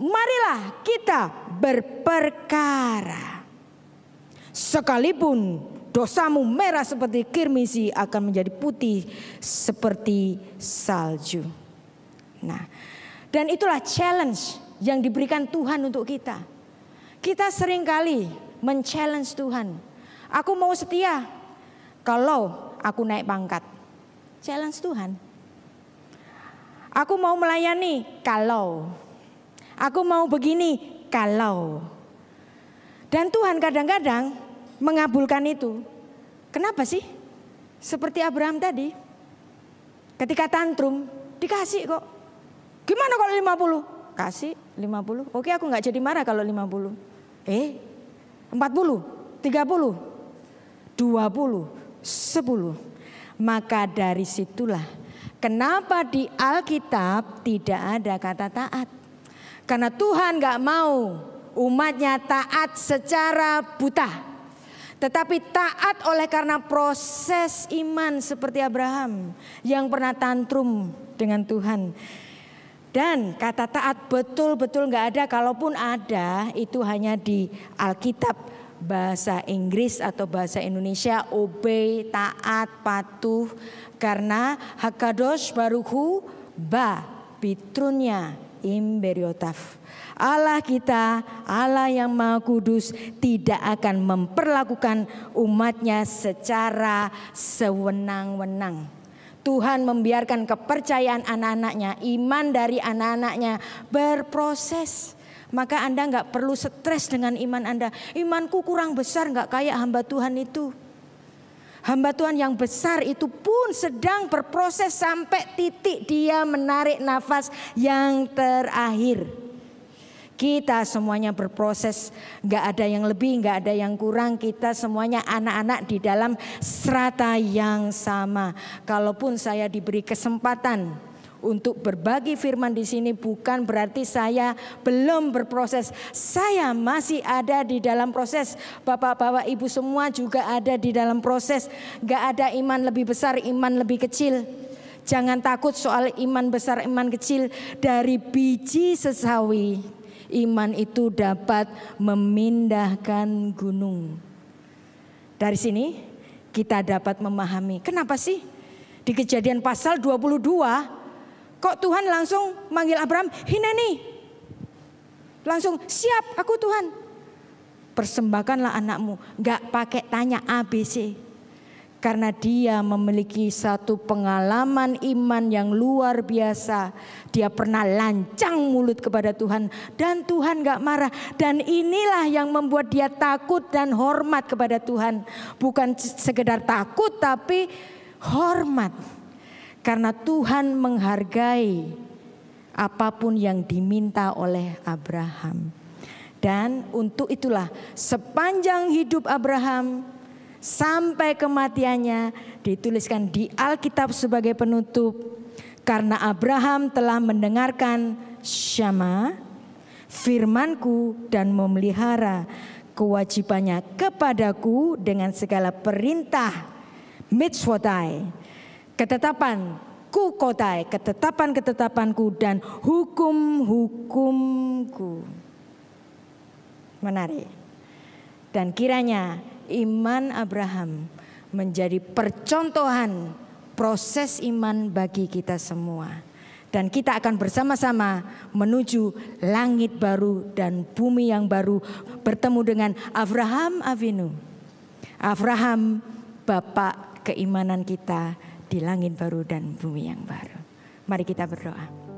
Marilah kita berperkara. Sekalipun dosamu merah seperti kirmisi, akan menjadi putih seperti salju. Nah, dan itulah challenge yang diberikan Tuhan untuk kita. Kita seringkali men-challenge Tuhan. Aku mau setia kalau aku naik pangkat. Challenge Tuhan. Aku mau melayani kalau. Aku mau begini kalau. Dan Tuhan kadang-kadang mengabulkan itu. Kenapa sih? Seperti Abraham tadi. Ketika tantrum, dikasih kok. Gimana kalau 50? Kasih 50. Oke, aku gak jadi marah kalau 50. 40, 30, 20, 10. Maka dari situlah kenapa di Alkitab tidak ada kata taat. Karena Tuhan gak mau umatnya taat secara buta, tetapi taat oleh karena proses iman seperti Abraham yang pernah tantrum dengan Tuhan. Dan kata taat betul-betul gak ada, kalaupun ada itu hanya di Alkitab bahasa Inggris atau bahasa Indonesia, obey, taat, patuh. Karena Hakadosh Baruchu ba pitrunya imberiotav. Allah kita, Allah yang Maha Kudus tidak akan memperlakukan umatnya secara sewenang-wenang. Tuhan membiarkan kepercayaan anak-anaknya, iman dari anak-anaknya berproses. Maka Anda gak perlu stres dengan iman Anda. Imanku kurang besar, gak kayak hamba Tuhan itu. Hamba Tuhan yang besar itu pun sedang berproses sampai titik dia menarik nafas yang terakhir. Kita semuanya berproses, gak ada yang lebih, gak ada yang kurang. Kita semuanya anak-anak di dalam strata yang sama. Kalaupun saya diberi kesempatan untuk berbagi firman di sini, bukan berarti saya belum berproses. Saya masih ada di dalam proses. Bapak-bapak, ibu semua juga ada di dalam proses. Gak ada iman lebih besar, iman lebih kecil. Jangan takut soal iman besar, iman kecil. Dari biji sesawi, iman itu dapat memindahkan gunung. Dari sini kita dapat memahami kenapa sih di Kejadian pasal 22 kok Tuhan langsung manggil Abraham, Hineni. Langsung, siap aku Tuhan. Persembahkanlah anakmu. Gak pakai tanya ABC. Karena dia memiliki satu pengalaman iman yang luar biasa. Dia pernah lancang mulut kepada Tuhan. Dan Tuhan gak marah. Dan inilah yang membuat dia takut dan hormat kepada Tuhan. Bukan sekedar takut tapi hormat. Karena Tuhan menghargai apapun yang diminta oleh Abraham. Dan untuk itulah sepanjang hidup Abraham sampai kematiannya dituliskan di Alkitab sebagai penutup. Karena Abraham telah mendengarkan Syama, firmanku, dan memelihara kewajibannya kepadaku dengan segala perintah mitzvotai, ketetapan kukotai, ketetapan-ketetapanku dan hukum-hukumku. Menarik. Dan kiranya iman Abraham menjadi percontohan proses iman bagi kita semua. Dan kita akan bersama-sama menuju langit baru dan bumi yang baru, bertemu dengan Abraham Avinu. Abraham, bapak keimanan kita di langit baru dan bumi yang baru. Mari kita berdoa.